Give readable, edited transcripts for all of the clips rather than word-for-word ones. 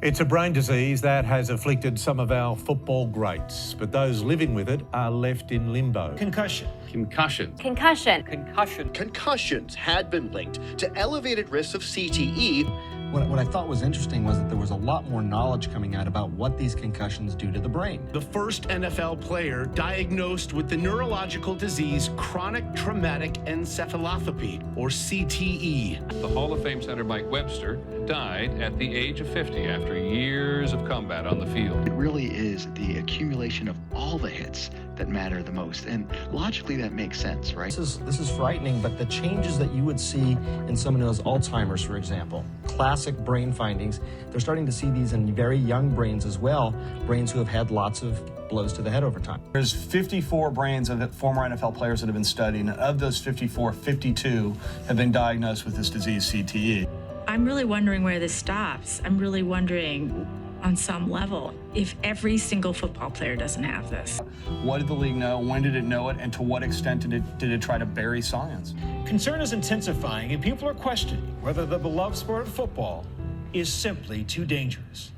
It's a brain disease that has afflicted some of our football greats, but those living with it are left in limbo. Concussion. Concussion. Concussion. Concussion. Concussions had been linked to elevated risks of CTE. What I thought was interesting was that there was a lot more knowledge coming out about what these concussions do to the brain. The first NFL player diagnosed with the neurological disease chronic traumatic encephalopathy, or CTE. The Hall of Fame center Mike Webster died at the age of 50 after years of combat on the field. It really is the accumulation of all the hits that matter the most. And logically, that makes sense, right? This is frightening, but the changes that you would see in someone who has Alzheimer's, for example, classic brain findings, they're starting to see these in very young brains as well, brains who have had lots of blows to the head over time. There's 54 brains of former NFL players that have been studied, and of those 54, 52 have been diagnosed with this disease, CTE. I'm really wondering where this stops. I'm really wondering, on some level, if every single football player doesn't have this. What did the league know? When did it know it? And to what extent did it try to bury science? Concern is intensifying, and people are questioning whether the beloved sport of football is simply too dangerous.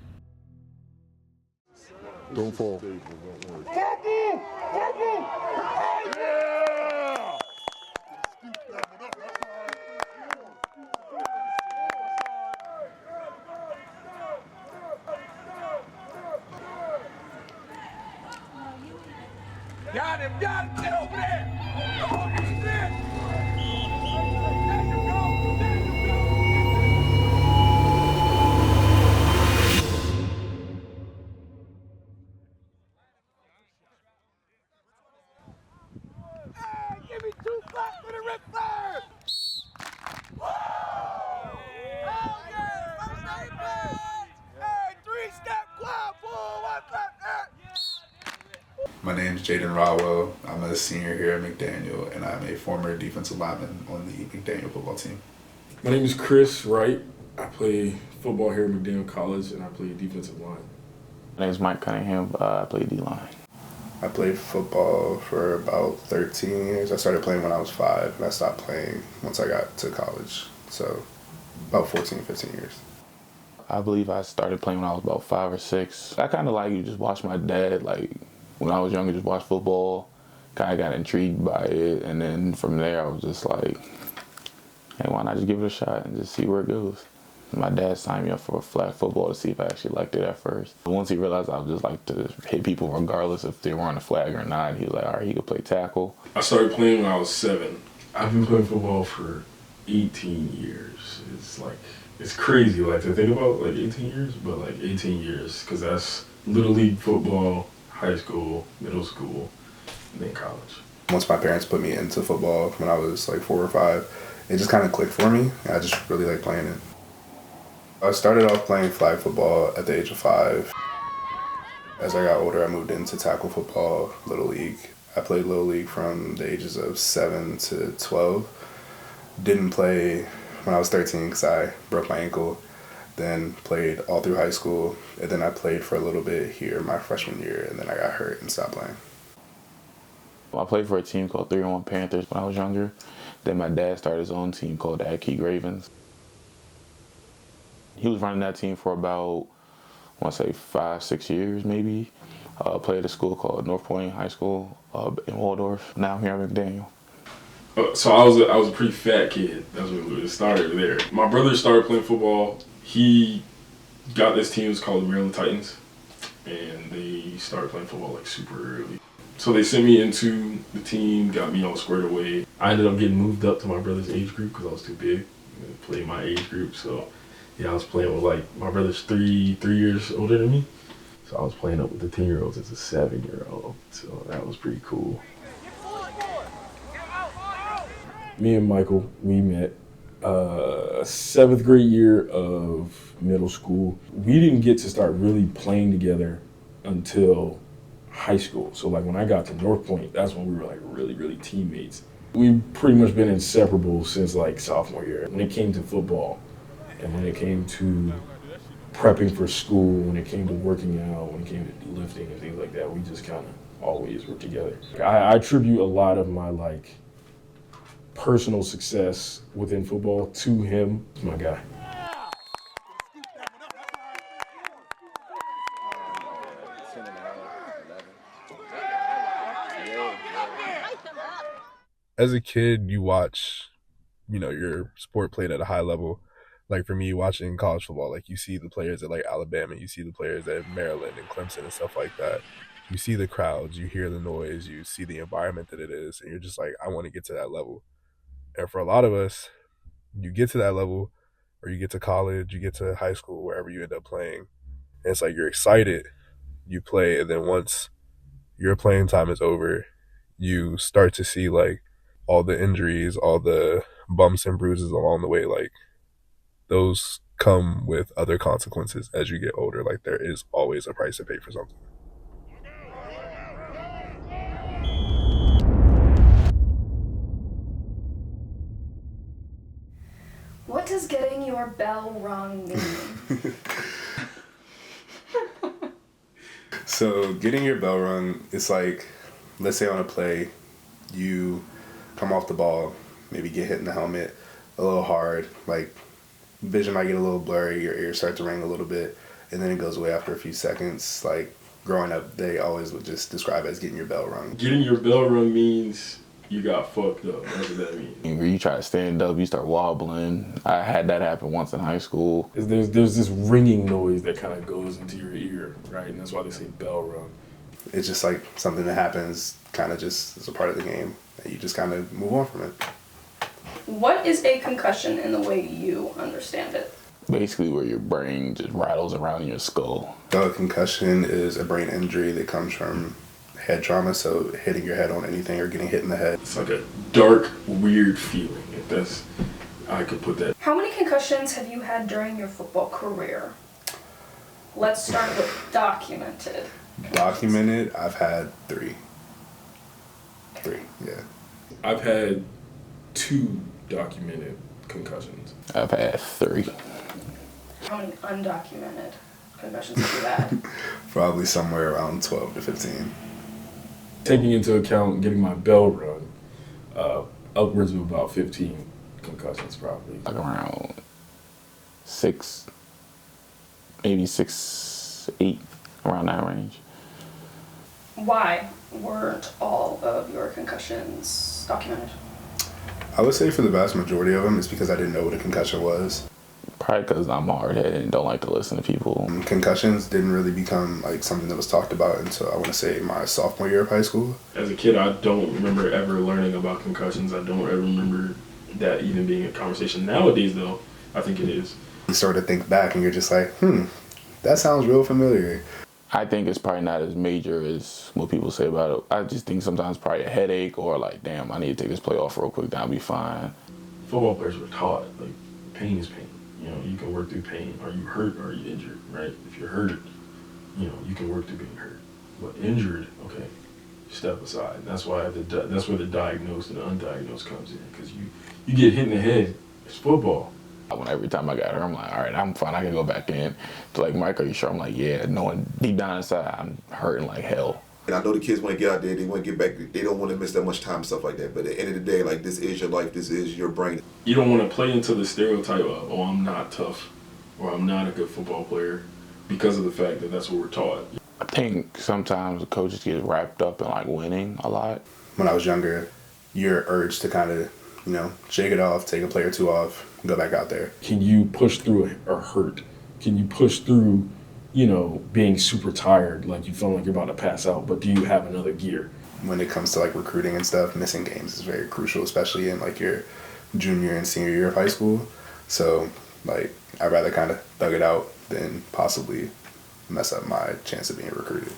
Don't fall. Got him, get over there! Oh, he's there! Hey, give me 2 claps for the Ric Flair! Woo! Oh, yeah! First name play! Hey, 3-step quad pull, 1 clap there! My name is Jaden Rodwell. I'm a senior here at McDaniel, and I'm a former defensive lineman on the McDaniel football team. My name is Chris Wright. I play football here at McDaniel College, and I play defensive line. My name is Mike Cunningham. I play D-line. I played football for about 13 years. I started playing when I was 5, and I stopped playing once I got to college. So about 14, 15 years. I believe I started playing when I was about 5 or 6. I kind of just watched my dad, when I was younger, just watch football, kind of got intrigued by it, and then from there I was just like, hey, why not just give it a shot and just see where it goes? My dad signed me up for flag football to see if I actually liked it at first. But once he realized I would just like to hit people regardless if they were on the flag or not, he was like, all right, he could play tackle. I started playing when I was 7. I've been playing football for 18 years. It's crazy, to think about, 18 years, but 18 years, because that's Little League football, high school, middle school, and then college. Once my parents put me into football when I was 4 or 5, it just kind of clicked for me. I just really like playing it. I started off playing flag football at the age of 5. As I got older, I moved into tackle football, Little League. I played Little League from the ages of 7 to 12. Didn't play when I was 13 because I broke my ankle. Then played all through high school, and then I played for a little bit here my freshman year, and then I got hurt and stopped playing. I played for a team called 3-1 Panthers when I was younger. Then my dad started his own team called the Adkey Ravens. He was running that team for about, I want to say 5, 6 years maybe. Played at a school called North Point High School in Waldorf. Now I'm here at McDaniel. So I was a pretty fat kid. That's when it started there. My brother started playing football. He got this team, it was called the Maryland Titans, and they started playing football super early. So they sent me into the team, got me all squared away. I ended up getting moved up to my brother's age group because I was too big to play my age group. So yeah, I was playing with my brother's three years older than me. So I was playing up with the 10-year-olds as a 7-year-old. So that was pretty cool. Me and Michael, we met 7th grade year of middle school. We didn't get to start really playing together until high school. So when I got to North Point, that's when we were really, really teammates. We've pretty much been inseparable since sophomore year. When it came to football, and when it came to prepping for school, when it came to working out, when it came to lifting and things like that, we just kind of always were together. I attribute a lot of my personal success within football to him. He's my guy. As a kid, you watch, your sport played at a high level. Like for me, watching college football, like you see the players at like Alabama, you see the players at Maryland and Clemson and stuff like that. You see the crowds, you hear the noise, you see the environment that it is, and you're just like, I want to get to that level. And for a lot of us, you get to that level, or you get to college, you get to high school, wherever you end up playing, and it's like you're excited, you play, and then once your playing time is over, you start to see like all the injuries, all the bumps and bruises along the way, like those come with other consequences as you get older. Like there is always a price to pay for something. What does getting your bell rung mean? So getting your bell rung, it's like, let's say on a play, you come off the ball, maybe get hit in the helmet a little hard, like vision might get a little blurry, your ears start to ring a little bit, and then it goes away after a few seconds. Like growing up, they always would just describe it as getting your bell rung. Getting your bell rung means you got fucked up. That's what that means. You try to stand up, you start wobbling. I had that happen once in high school. There's this ringing noise that kind of goes into your ear, right? And that's why they say bell rung. It's just like something that happens kind of just as a part of the game, and you just kind of move on from it. What is a concussion in the way you understand it? Basically where your brain just rattles around in your skull. So a concussion is a brain injury that comes from head trauma, so hitting your head on anything or getting hit in the head. It's like a dark, weird feeling, if that's, I could put that. How many concussions have you had during your football career? Let's start with documented. Documented, I've had 3. 3, yeah. I've had 2 documented concussions. I've had 3. How many undocumented concussions have you had? Probably somewhere around 12 to 15. Taking into account getting my bell rung, upwards of about 15 concussions probably. Like around 6, maybe 6, 8, around that range. Why weren't all of your concussions documented? I would say for the vast majority of them, it's because I didn't know what a concussion was. Probably because I'm hard-headed and don't like to listen to people. Concussions didn't really become like something that was talked about until I want to say my sophomore year of high school. As a kid, I don't remember ever learning about concussions. I don't ever remember that even being a conversation. Nowadays, though, I think it is. You start to think back and you're just like, that sounds real familiar. I think it's probably not as major as what people say about it. I just think sometimes probably a headache or like, damn, I need to take this play off real quick, then I'll be fine. Football players were taught, like, pain is pain. You know, you can work through pain. Are you hurt or are you injured, right? If you're hurt, you know, you can work through being hurt. But injured, okay, step aside. And that's why that's where the diagnosed and the undiagnosed comes in, because you get hit in the head. It's football. Every time I got hurt, I'm like, all right, I'm fine. I can go back in. To like, Mike, are you sure? I'm like, yeah. Knowing deep down inside, I'm hurting like hell. And I know the kids want to get out there. They want to get back. They don't want to miss that much time and stuff like that. But at the end of the day, like, this is your life. This is your brain. You don't want to play into the stereotype of, oh, I'm not tough or I'm not a good football player because of the fact that that's what we're taught. I think sometimes the coaches get wrapped up in like winning a lot. When I was younger, you're urged to kind of, shake it off, take a play or 2 off, go back out there. Can you push through a hurt? Can you push through, being super tired, like you feel like you're about to pass out, but do you have another gear? When it comes to like recruiting and stuff, missing games is very crucial, especially in like your junior and senior year of high school. So like, I'd rather kind of thug it out than possibly mess up my chance of being recruited.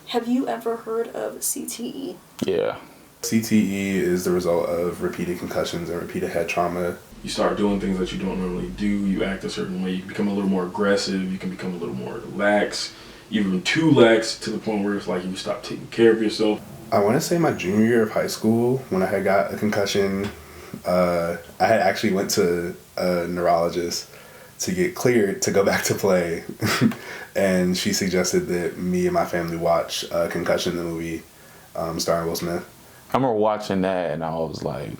Have you ever heard of CTE? Yeah. CTE is the result of repeated concussions and repeated head trauma. You start doing things that you don't normally do. You act a certain way. You become a little more aggressive. You can become a little more lax, even too lax to the point where it's like you stop taking care of yourself. I want to say my junior year of high school, when I had got a concussion, I had actually went to a neurologist to get cleared to go back to play. And she suggested that me and my family watch Concussion, the movie starring Will Smith. I remember watching that and I was like,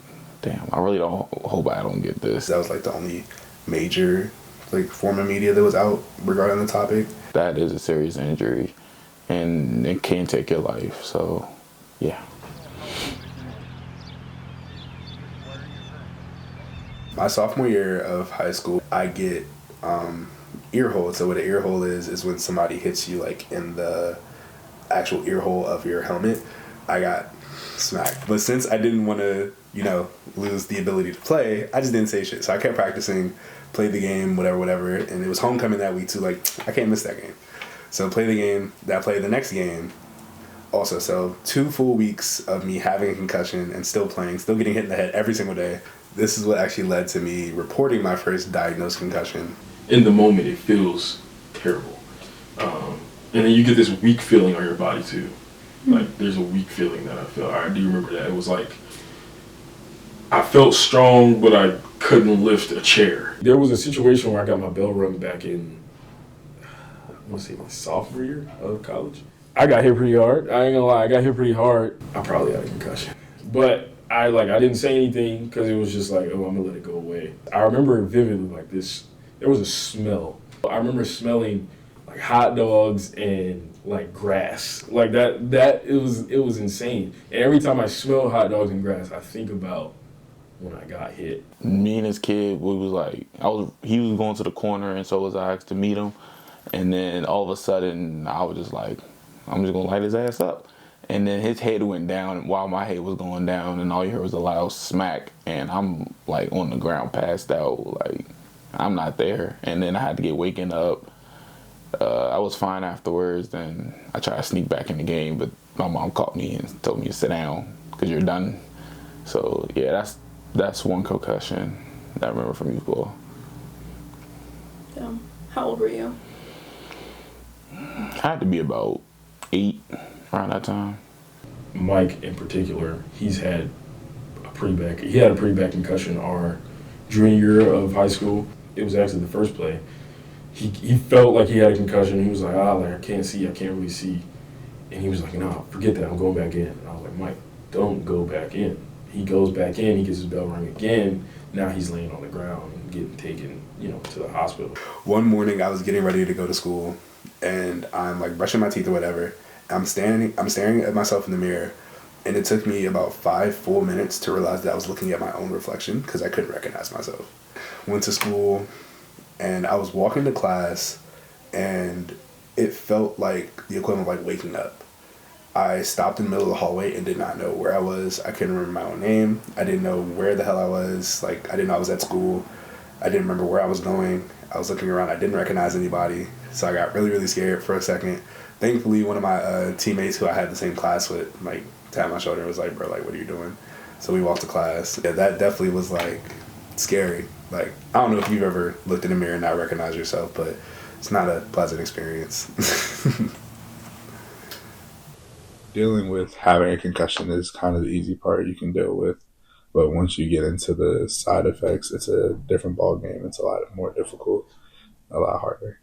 damn, I really hope I don't get this. That was like the only major like form of media that was out regarding the topic. That is a serious injury. and it can take your life. So, yeah. My sophomore year of high school, I get ear hole. So what an ear hole is when somebody hits you like in the actual ear hole of your helmet. I got smacked. But since I didn't want to, lose the ability to play, I just didn't say shit. So I kept practicing, played the game, whatever. And it was homecoming that week too. Like, I can't miss that game. So play the game. I played the next game also. So 2 full weeks of me having a concussion and still playing, still getting hit in the head every single day. This is what actually led to me reporting my first diagnosed concussion. In the moment, it feels terrible. And then you get this weak feeling on your body too. Like, there's a weak feeling that I felt. I do remember that. It was like, I felt strong, but I couldn't lift a chair. There was a situation where I got my bell rung back in, I want to say my sophomore year of college. I got hit pretty hard. I ain't gonna lie, I got hit pretty hard. I probably had a concussion. But I didn't say anything because it was just like, oh, I'm gonna let it go away. I remember vividly like this, there was a smell. I remember smelling like hot dogs and like grass. Like that it was insane. And every time I smell hot dogs and grass, I think about when I got hit. Me and this kid, we was like, he was going to the corner, and so was I to meet him. And then all of a sudden, I was just like, I'm just gonna light his ass up. And then his head went down while my head was going down, and all you heard was a loud smack, and I'm like on the ground passed out, like I'm not there. And then I had to get waken up. I was fine afterwards. Then I tried to sneak back in the game, but my mom caught me and told me to sit down because you're done. So yeah, that's one concussion that I remember from youth ball. Yeah. How old were you? I had to be about 8 around that time. Mike in particular, he had a pretty bad concussion our junior year of high school. It was actually the first play. He felt like he had a concussion. He was like, I can't see, I can't really see. And he was like, no, forget that, I'm going back in. And I was like, Mike, don't go back in. He goes back in, he gets his bell rung again. Now he's laying on the ground and getting taken, to the hospital. One morning I was getting ready to go to school, and I'm like brushing my teeth or whatever. I'm staring at myself in the mirror, and it took me about 5 full minutes to realize that I was looking at my own reflection because I couldn't recognize myself. Went to school, and I was walking to class, and it felt like the equivalent of like waking up. I stopped in the middle of the hallway and did not know where I was. I couldn't remember my own name. I didn't know where the hell I was. Like, I didn't know I was at school. I didn't remember where I was going. I was looking around. I didn't recognize anybody. So I got really, really scared for a second. Thankfully, one of my teammates who I had the same class with, like, tapped my shoulder and was like, bro, like, what are you doing? So we walked to class. Yeah, that definitely was, like, scary. Like, I don't know if you've ever looked in the mirror and not recognized yourself, but it's not a pleasant experience. Dealing with having a concussion is kind of the easy part you can deal with. But once you get into the side effects, it's a different ball game. It's a lot more difficult, a lot harder.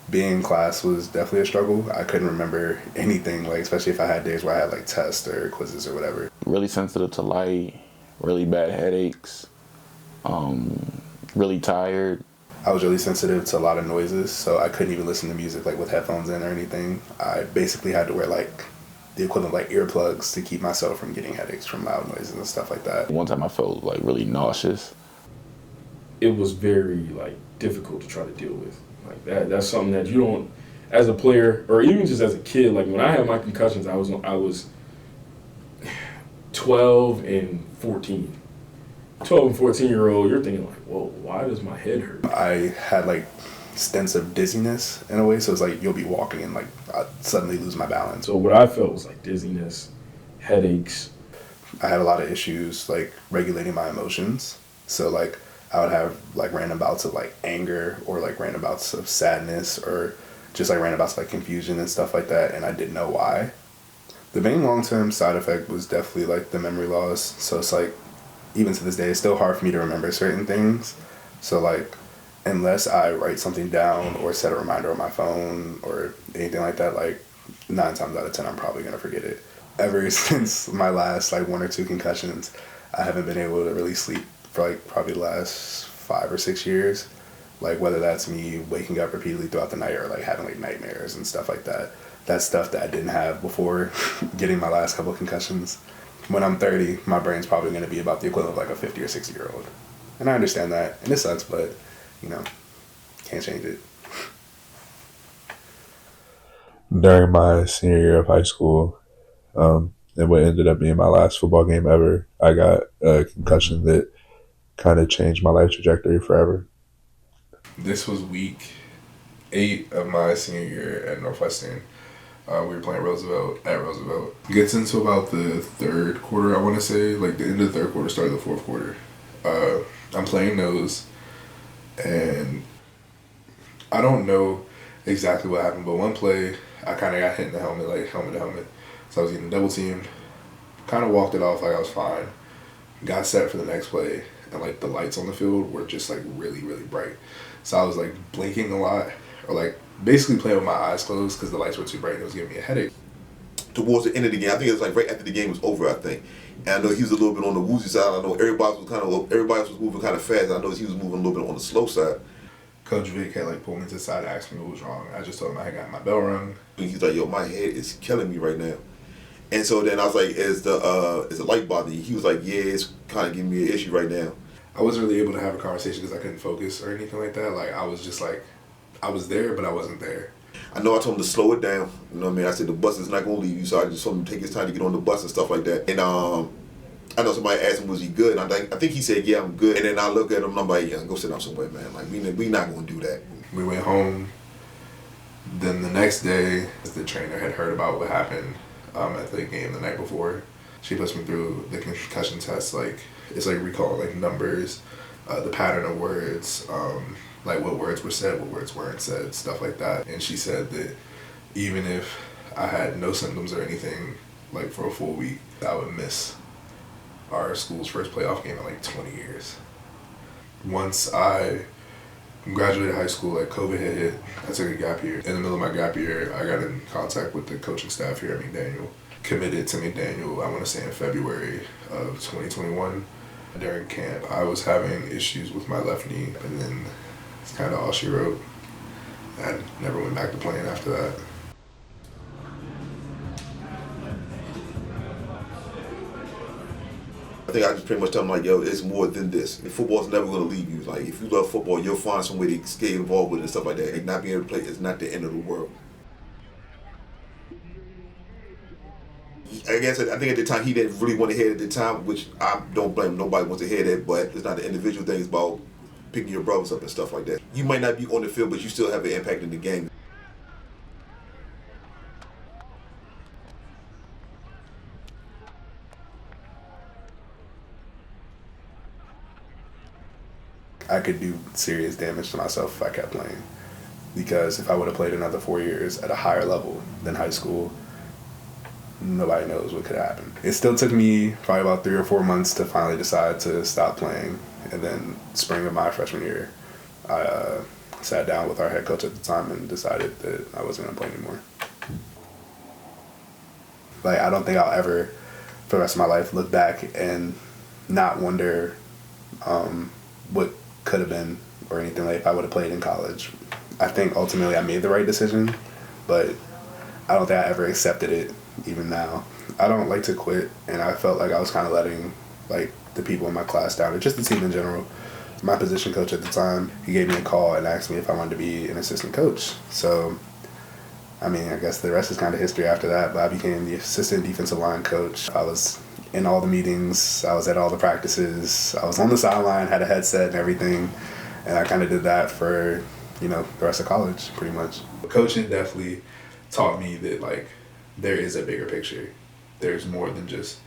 Being in class was definitely a struggle. I couldn't remember anything, like especially if I had days where I had like tests or quizzes or whatever. Really sensitive to light, really bad headaches, really tired. I was really sensitive to a lot of noises, so I couldn't even listen to music like with headphones in or anything. I basically had to wear like the equivalent of like earplugs to keep myself from getting headaches from loud noises and stuff like that. One time I felt like really nauseous. It was very like difficult to try to deal with. Like that's something that you don't, as a player or even just as a kid. Like when I had my concussions, I was 12 and 14. 12 and 14-year-old, you're thinking like, whoa, why does my head hurt? I had like stints of dizziness in a way, so it's like you'll be walking and like I suddenly lose my balance. So what I felt was like dizziness, headaches. I had a lot of issues like regulating my emotions. So like I would have like random bouts of like anger or like random bouts of sadness or just like random bouts of like confusion and stuff like that, and I didn't know why. The main long-term side effect was definitely like the memory loss. So it's like even to this day it's still hard for me to remember certain things. So like unless I write something down or set a reminder on my phone or anything like that, like 9 times out of 10, I'm probably going to forget it. Ever since my last like 1 or 2 concussions, I haven't been able to really sleep for like probably the last 5 or 6 years. Like whether that's me waking up repeatedly throughout the night or like having like nightmares and stuff like that. That's stuff that I didn't have before getting my last couple of concussions. When I'm 30, my brain's probably going to be about the equivalent of like a 50 or 60-year-old. And I understand that, and it sucks, but, you know, can't change it. During my senior year of high school, and what ended up being my last football game ever, I got a concussion that kind of changed my life trajectory forever. This was week 8 of my senior year at Northwestern. We were playing Roosevelt at Roosevelt. Gets into about the third quarter, I want to say, like the end of the third quarter, start of the fourth quarter. I'm playing nose, and I don't know exactly what happened, but one play, I kind of got hit in the helmet, like helmet to helmet. So I was getting double teamed, kind of walked it off like I was fine. Got set for the next play, and like the lights on the field were just like really, really bright. So I was like blinking a lot, or like basically playing with my eyes closed because the lights were too bright and it was giving me a headache. Towards the end of the game, I think it was like right after the game was over, I think. And I know he was a little bit on the woozy side. I know everybody else was moving kind of fast. I noticed he was moving a little bit on the slow side. Coach Vic had like pulled me to the side and asked me what was wrong. I just told him I had got my bell rung. And he's like, yo, my head is killing me right now. And so then I was like, is the light bothering you? He was like, yeah, it's kind of giving me an issue right now. I wasn't really able to have a conversation because I couldn't focus or anything like that. Like I was just like, I was there, but I wasn't there. I know I told him to slow it down. You know what I mean? I said the bus is not going to leave you, so I just told him to take his time to get on the bus and stuff like that. And I know somebody asked him, was he good? And I think he said, yeah, I'm good. And then I look at him and I'm like, yeah, go sit down somewhere, man. Like, we not going to do that. We went home. Then the next day, the trainer had heard about what happened at the game the night before. She puts me through the concussion test. Like, it's like recalling like numbers, the pattern of words, like what words were said, what words weren't said, stuff like that. And she said that even if I had no symptoms or anything, like for a full week, I would miss our school's first playoff game in like 20 years. Once I graduated high school, like COVID had hit, I took a gap year. In the middle of my gap year, I got in contact with the coaching staff here at McDaniel. Committed to McDaniel, I want to say in February of 2021. During camp, I was having issues with my left knee, and then it's kind of all she wrote. I never went back to playing after that. I think I just pretty much tell him, like, yo, it's more than this. Football's never going to leave you. Like, if you love football, you'll find some way to get involved with it and stuff like that. And not being able to play is not the end of the world. I guess I think at the time he didn't really want to hear it at the time, which I don't blame him. Nobody wants to hear that, but it's not an individual thing. It's about picking your brothers up and stuff like that. You might not be on the field, but you still have an impact in the game. I could do serious damage to myself if I kept playing. Because if I would have played another 4 years at a higher level than high school, nobody knows what could happen. It still took me probably about 3 or 4 months to finally decide to stop playing. And then spring of my freshman year, I sat down with our head coach at the time and decided that I wasn't going to play anymore. Like, I don't think I'll ever, for the rest of my life, look back and not wonder what could have been or anything like if I would have played in college. I think ultimately I made the right decision, but I don't think I ever accepted it even now. I don't like to quit, and I felt like I was kind of letting like the people in my class down, or just the team in general. My position coach at the time, he gave me a call and asked me if I wanted to be an assistant coach. So, I mean, I guess the rest is kind of history after that, but I became the assistant defensive line coach. I was in all the meetings, I was at all the practices, I was on the sideline, had a headset and everything, and I kind of did that for, you know, the rest of college, pretty much. Coaching definitely taught me that, like, there is a bigger picture. There's more than just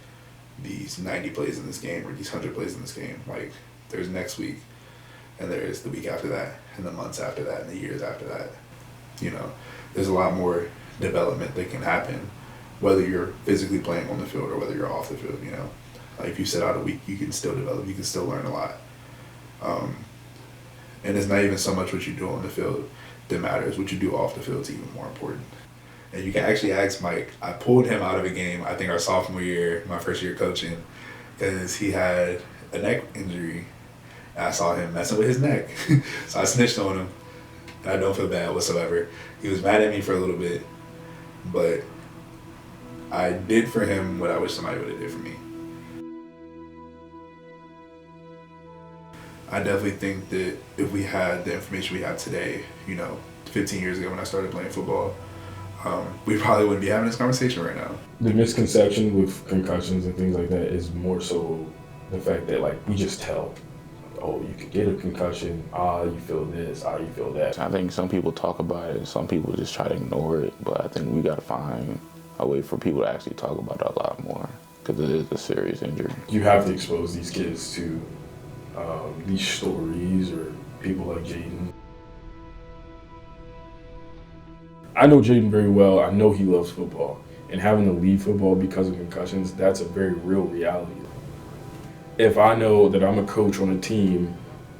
these 90 plays in this game or these 100 plays in this game. Like, there's next week, and there's the week after that, and the months after that, and the years after that. You know, there's a lot more development that can happen, whether you're physically playing on the field or whether you're off the field, you know. Like, if you sit out a week, you can still develop, you can still learn a lot. And it's not even so much what you do on the field that matters. What you do off the field is even more important. And you can actually ask Mike. I pulled him out of a game, I think our sophomore year, my first year coaching, because he had a neck injury. And I saw him messing with his neck. So I snitched on him. And I don't feel bad whatsoever. He was mad at me for a little bit. but I did for him what I wish somebody would have did for me. I definitely think that if we had the information we have today, 15 years ago when I started playing football, we probably wouldn't be having this conversation right now. The misconception with concussions and things like that is more so the fact that we just tell, oh, you could get a concussion, you feel this, you feel that. I think some people talk about it, some people just try to ignore it, but I think we got to find a way for people to actually talk about it a lot more, because it is a serious injury. You have to expose these kids to these stories or people like Jaden. I know Jaden very well. I know he loves football. And having to leave football because of concussions, that's a very real reality. If I know that I'm a coach on a team,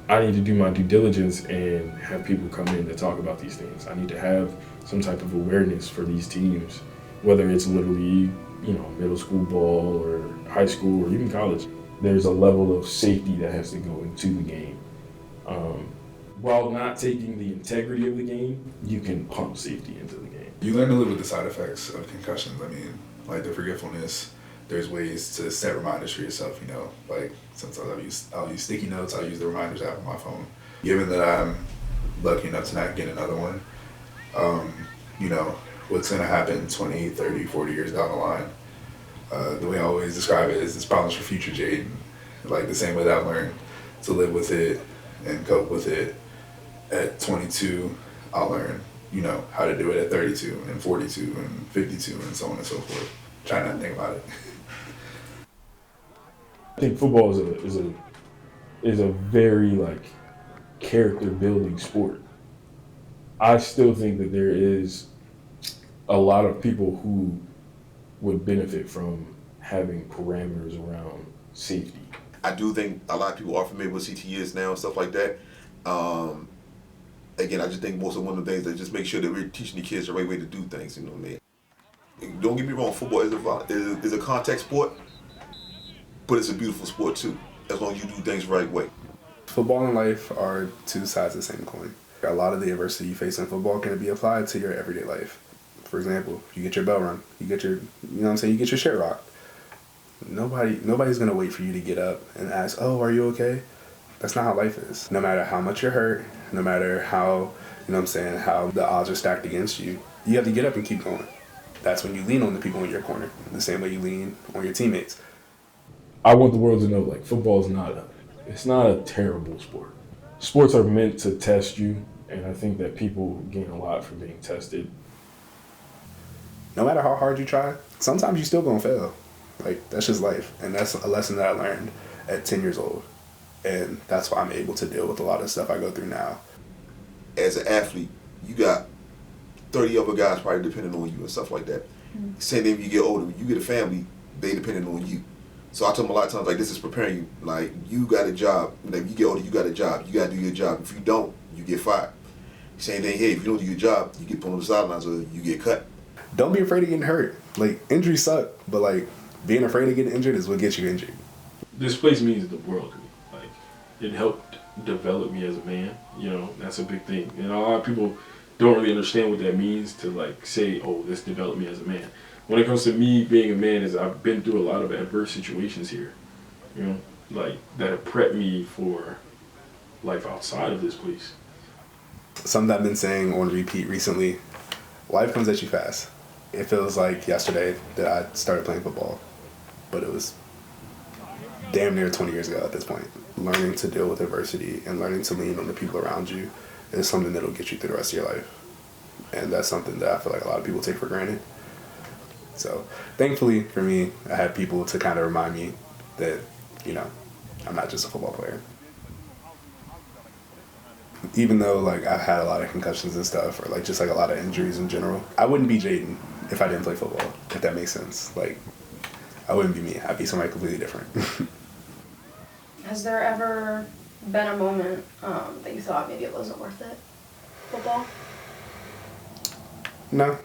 I need to do my due diligence and have people come in to talk about these things. I need to have some type of awareness for these teams, whether it's Little League, middle school ball or high school or even college. There's a level of safety that has to go into the game. While not taking the integrity of the game, you can pump safety into the game. You learn to live with the side effects of concussions. I mean, like the forgetfulness, there's ways to set reminders for yourself, Like sometimes I'll use sticky notes, I'll use the reminders app on my phone. Given that I'm lucky enough to not get another one, what's gonna happen 20, 30, 40 years down the line? The way I always describe it is it's problems for future Jaden. Like the same way that I've learned to live with it and cope with it at 22, I'll learn, how to do it at 32 and 42 and 52 and so on and so forth. Try not to think about it. I think football is a very character building sport. I still think that there is a lot of people who would benefit from having parameters around safety. I do think a lot of people are familiar with CTEs now and stuff like that. Again, I just think most of one of the things that just make sure that we're teaching the kids the right way to do things. Don't get me wrong, football is a contact sport, but it's a beautiful sport too, as long as you do things the right way. Football and life are two sides of the same coin. A lot of the adversity you face in football can be applied to your everyday life. For example, you get your bell rung, you get your shit rocked. Nobody's gonna wait for you to get up and ask, oh, are you okay? That's not how life is. No matter how much you're hurt, no matter how, how the odds are stacked against you, you have to get up and keep going. That's when you lean on the people in your corner, the same way you lean on your teammates. I want the world to know, football is not a terrible sport. Sports are meant to test you, and I think that people gain a lot from being tested. No matter how hard you try, sometimes you're still gonna fail. That's just life. And that's a lesson that I learned at 10 years old. And that's why I'm able to deal with a lot of stuff I go through now. As an athlete, you got 30 other guys probably depending on you and stuff like that. Mm-hmm. Same thing when you get older. When you get a family, they depending on you. So I tell them a lot of times, this is preparing you. You got a job. When you get older, you got a job. You got to do your job. If you don't, you get fired. Same thing here. If you don't do your job, you get put on the sidelines or you get cut. Don't be afraid of getting hurt. Injuries suck, but being afraid of getting injured is what gets you injured. This place means the world to me. It helped develop me as a man. That's a big thing. And a lot of people don't really understand what that means to say, oh, this developed me as a man. When it comes to me being a man, is I've been through a lot of adverse situations here, that have prepped me for life outside of this place. Something I've been saying on repeat recently, life comes at you fast. It feels like yesterday that I started playing football, but it was damn near 20 years ago at this point. Learning to deal with adversity and learning to lean on the people around you is something that'll get you through the rest of your life. And that's something that I feel like a lot of people take for granted. So thankfully for me, I had people to kind of remind me that, I'm not just a football player. Even though I've had a lot of concussions and stuff, or just a lot of injuries in general, I wouldn't be Jaden if I didn't play football, if that makes sense. I wouldn't be me. I'd be somebody completely different. Has there ever been a moment that you thought maybe it wasn't worth it? Football? No.